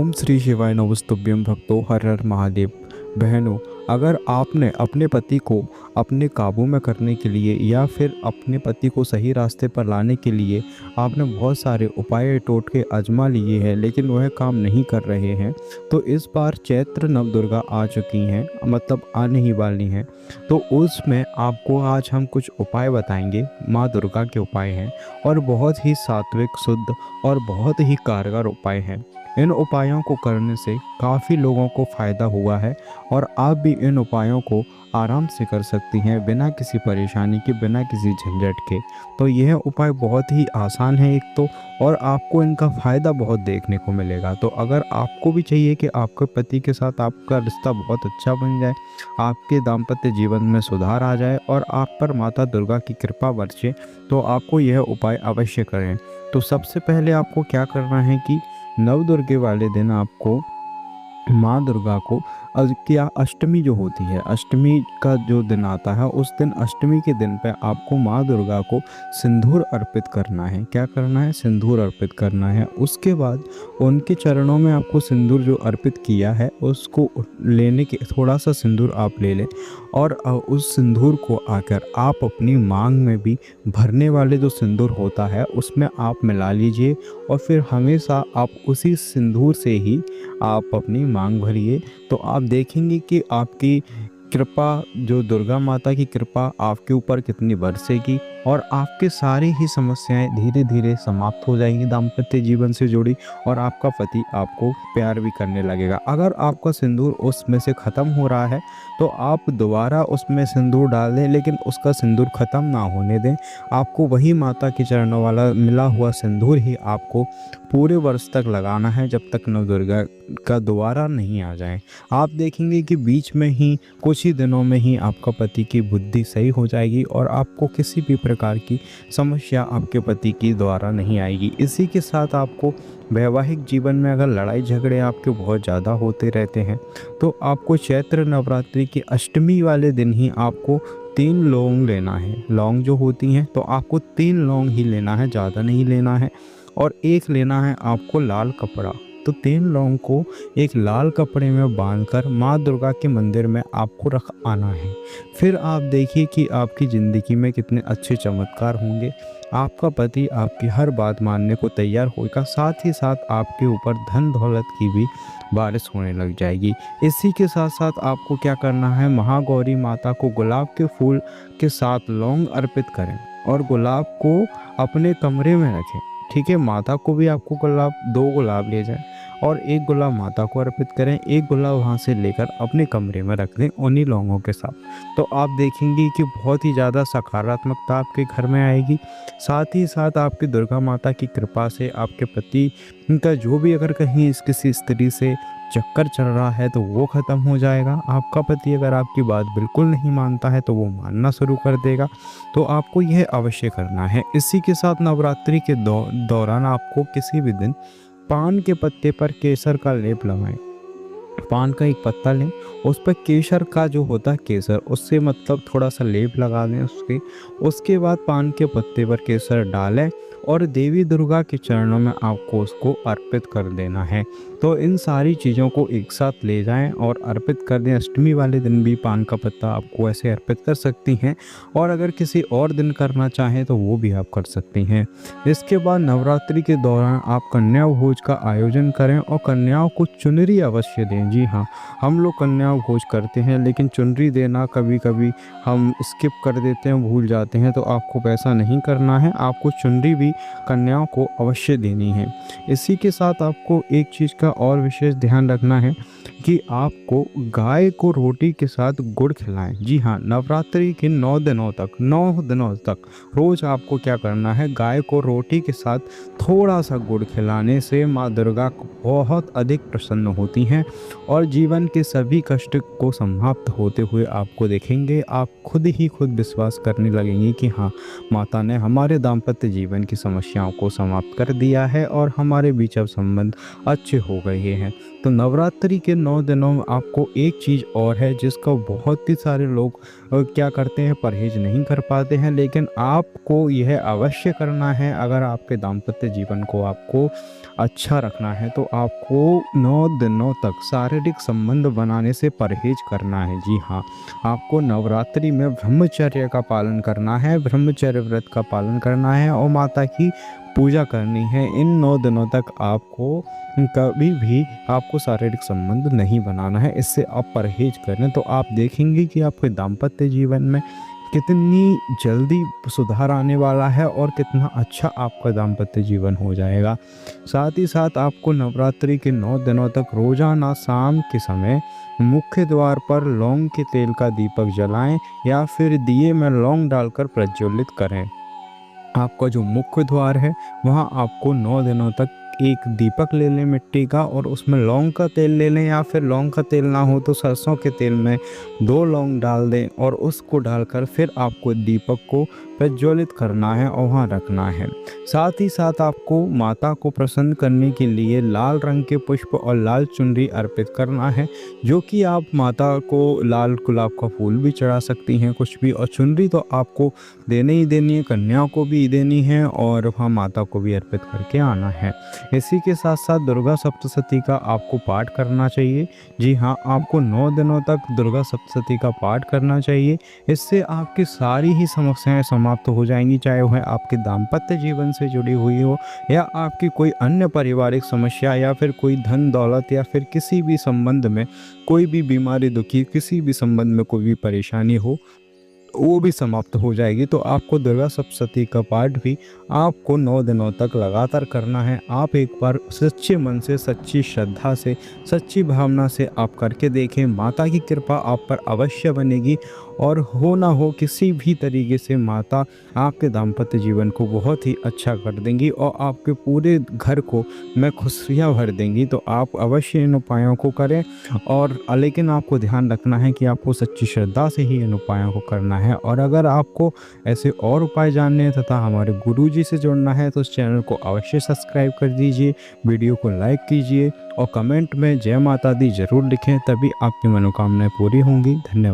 ओम श्री शिवाय नमस्तुभ्यं भक्तों हर हर महादेव। बहनों, अगर आपने अपने पति को अपने काबू में करने के लिए या फिर अपने पति को सही रास्ते पर लाने के लिए आपने बहुत सारे उपाय टोटके आजमा लिए हैं लेकिन वह काम नहीं कर रहे हैं, तो इस बार चैत्र नवदुर्गा आ चुकी हैं, मतलब आने ही वाली हैं। तो उसमें आपको आज हम कुछ उपाय बताएंगे, माँ दुर्गा के उपाय हैं और बहुत ही सात्विक, शुद्ध और बहुत ही कारगर उपाय हैं। इन उपायों को करने से काफ़ी लोगों को फ़ायदा हुआ है और आप भी इन उपायों को आराम से कर सकती हैं बिना किसी परेशानी के, बिना किसी झंझट के। तो यह उपाय बहुत ही आसान है एक तो, और आपको इनका फ़ायदा बहुत देखने को मिलेगा। तो अगर आपको भी चाहिए कि आपके पति के साथ आपका रिश्ता बहुत अच्छा बन जाए, आपके दाम्पत्य जीवन में सुधार आ जाए और आप पर माता दुर्गा की कृपा बरसे, तो आपको यह उपाय अवश्य करें। तो सबसे पहले आपको क्या करना है कि नवदुर्गे वाले दिन आपको माँ दुर्गा को क्या अष्टमी जो होती है, अष्टमी का जो दिन आता है, उस दिन अष्टमी के दिन पे आपको माँ दुर्गा को सिंदूर अर्पित करना है। क्या करना है? सिंदूर अर्पित करना है। उसके बाद उनके चरणों में आपको सिंदूर जो अर्पित किया है उसको लेने के, थोड़ा सा सिंदूर आप ले लें और उस सिंदूर को आकर आप अपनी मांग में भी भरने वाले जो सिंदूर होता है उसमें आप मिला लीजिए और फिर हमेशा आप उसी सिंदूर से ही आप अपनी मांग भरिए। तो आप देखेंगे कि आपकी कृपा, जो दुर्गा माता की कृपा आपके ऊपर कितनी बरसेगी और आपके सारी ही समस्याएं धीरे धीरे समाप्त हो जाएंगी दाम्पत्य जीवन से जुड़ी, और आपका पति आपको प्यार भी करने लगेगा। अगर आपका सिंदूर उसमें से ख़त्म हो रहा है तो आप दोबारा उसमें सिंदूर डाल दें, लेकिन उसका सिंदूर ख़त्म ना होने दें। आपको वही माता के चरणों वाला मिला हुआ सिंदूर ही आपको पूरे वर्ष तक लगाना है, जब तक नवदुर्गा का दोबारा नहीं आ जाए। आप देखेंगे कि बीच में ही, कुछ ही दिनों में ही आपका पति की बुद्धि सही हो जाएगी और आपको किसी भी प्रकार की समस्या आपके पति की द्वारा नहीं आएगी। इसी के साथ आपको वैवाहिक जीवन में अगर लड़ाई झगड़े आपके बहुत ज़्यादा होते रहते हैं, तो आपको चैत्र नवरात्रि की अष्टमी वाले दिन ही आपको 3 लौंग लेना है। लौंग जो होती हैं, तो आपको 3 लौंग ही लेना है, ज़्यादा नहीं लेना है। और एक लेना है आपको लाल कपड़ा। तो 3 लौंग को एक लाल कपड़े में बांधकर माँ दुर्गा के मंदिर में आपको रख आना है। फिर आप देखिए कि आपकी ज़िंदगी में कितने अच्छे चमत्कार होंगे। आपका पति आपकी हर बात मानने को तैयार होगा, साथ ही साथ आपके ऊपर धन दौलत की भी बारिश होने लग जाएगी। इसी के साथ साथ आपको क्या करना है, महागौरी माता को गुलाब के फूल के साथ लौंग अर्पित करें और गुलाब को अपने कमरे में रखें। ठीक है, माता को भी आपको गुलाब, 2 गुलाब ले जाएं और 1 गुलाब माता को अर्पित करें, 1 गुलाब वहाँ से लेकर अपने कमरे में रख दें उन्हीं लौंगों के साथ। तो आप देखेंगे कि बहुत ही ज़्यादा सकारात्मकता आपके घर में आएगी। साथ ही साथ आपकी दुर्गा माता की कृपा से आपके पति का जो भी, अगर कहीं किसी स्त्री से चक्कर चल रहा है तो वो ख़त्म हो जाएगा। आपका पति अगर आपकी बात बिल्कुल नहीं मानता है तो वो मानना शुरू कर देगा। तो आपको यह अवश्य करना है। इसी के साथ नवरात्रि के दौरान आपको किसी भी दिन पान के पत्ते पर केसर का लेप लगाएं। पान का एक पत्ता लें, उस पर केसर का जो होता है केसर, उससे मतलब थोड़ा सा लेप लगा दें उसके बाद पान के पत्ते पर केसर डालें और देवी दुर्गा के चरणों में आपको उसको अर्पित कर देना है। तो इन सारी चीज़ों को एक साथ ले जाएं और अर्पित कर दें। अष्टमी वाले दिन भी पान का पत्ता आपको ऐसे अर्पित कर सकती हैं, और अगर किसी और दिन करना चाहें तो वो भी आप कर सकती हैं। इसके बाद नवरात्रि के दौरान आप कन्या भोज का आयोजन करें और कन्याओं को चुनरी अवश्य दें। जी हाँ, हम लोग कन्या भोज करते हैं लेकिन चुनरी देना कभी कभी हम स्किप कर देते हैं, भूल जाते हैं। तो आपको ऐसा नहीं करना है, आपको चुनरी भी कन्याओं को अवश्य देनी है। इसी के साथ आपको एक चीज़ का और विशेष ध्यान रखना है कि आपको गाय को रोटी के साथ गुड़ खिलाएं। जी हाँ, नवरात्रि के 9 दिनों तक रोज़ आपको क्या करना है, गाय को रोटी के साथ थोड़ा सा गुड़ खिलाने से माँ दुर्गा बहुत अधिक प्रसन्न होती हैं और जीवन के सभी कष्ट को समाप्त होते हुए आपको देखेंगे। आप खुद ही खुद विश्वास करने लगेंगे कि हाँ, माता ने हमारे दाम्पत्य जीवन की समस्याओं को समाप्त कर दिया है और हमारे बीच अब संबंध अच्छे हो गए हैं। तो नवरात्रि के 9 दिनों में आपको एक चीज़ और है जिसका बहुत ही सारे लोग क्या करते हैं, परहेज़ नहीं कर पाते हैं, लेकिन आपको यह अवश्य करना है। अगर आपके दाम्पत्य जीवन को आपको अच्छा रखना है तो आपको 9 दिनों तक शारीरिक संबंध बनाने से परहेज़ करना है। जी हाँ, आपको नवरात्रि में ब्रह्मचर्य का पालन करना है, ब्रह्मचर्य व्रत का पालन करना है और माता की पूजा करनी है। इन 9 दिनों तक आपको कभी भी आपको शारीरिक संबंध नहीं बनाना है। इससे आप परहेज़ करें तो आप देखेंगे कि आपके दाम्पत्य जीवन में कितनी जल्दी सुधार आने वाला है और कितना अच्छा आपका दाम्पत्य जीवन हो जाएगा। साथ ही साथ आपको नवरात्रि के 9 दिनों तक रोज़ाना शाम के समय मुख्य द्वार पर लौंग के तेल का दीपक जलाएं या फिर दिए में लौंग डालकर प्रज्वलित करें। आपका जो मुख्य द्वार है वहाँ आपको 9 दिनों तक एक दीपक ले लें मिट्टी का और उसमें लौंग का तेल ले लें, या फिर लौंग का तेल ना हो तो सरसों के तेल में 2 लौंग डाल दें और उसको डालकर फिर आपको दीपक को प्रज्वलित करना है और वहाँ रखना है। साथ ही साथ आपको माता को प्रसन्न करने के लिए लाल रंग के पुष्प और लाल चुनरी अर्पित करना है, जो कि आप माता को लाल गुलाब का फूल भी चढ़ा सकती हैं कुछ भी, और चुनरी तो आपको देनी ही देनी है, कन्या को भी देनी है और वहाँ माता को भी अर्पित करके आना है। इसी के साथ साथ दुर्गा सप्तशती का आपको पाठ करना चाहिए। जी हाँ, आपको 9 दिनों तक दुर्गा सप्तशती का पाठ करना चाहिए। इससे आपकी सारी ही समस्याएं समाप्त हो जाएंगी, चाहे वह आपके दाम्पत्य जीवन से जुड़ी हुई हो या आपकी कोई अन्य पारिवारिक समस्या या फिर कोई धन दौलत या फिर किसी भी संबंध में कोई भी बीमारी, दुखी, किसी भी संबंध में कोई भी परेशानी हो, वो भी समाप्त हो जाएगी। तो आपको दुर्गा सप्तशती का पाठ भी आपको 9 दिनों तक लगातार करना है। आप एक बार सच्चे मन से, सच्ची श्रद्धा से, सच्ची भावना से आप करके देखें, माता की कृपा आप पर अवश्य बनेगी और हो ना हो किसी भी तरीके से माता आपके दाम्पत्य जीवन को बहुत ही अच्छा कर देंगी और आपके पूरे घर को में खुशियाँ भर देंगी। तो आप अवश्य इन उपायों को करें और लेकिन आपको ध्यान रखना है कि आपको सच्ची श्रद्धा से ही इन उपायों को करना है। और अगर आपको ऐसे और उपाय जानने हैं तथा हमारे गुरुजी से जुड़ना है तो इस चैनल को अवश्य सब्सक्राइब कर दीजिए, वीडियो को लाइक कीजिए और कमेंट में जय माता दी ज़रूर लिखें, तभी आपकी मनोकामनाएं पूरी होंगी। धन्यवाद।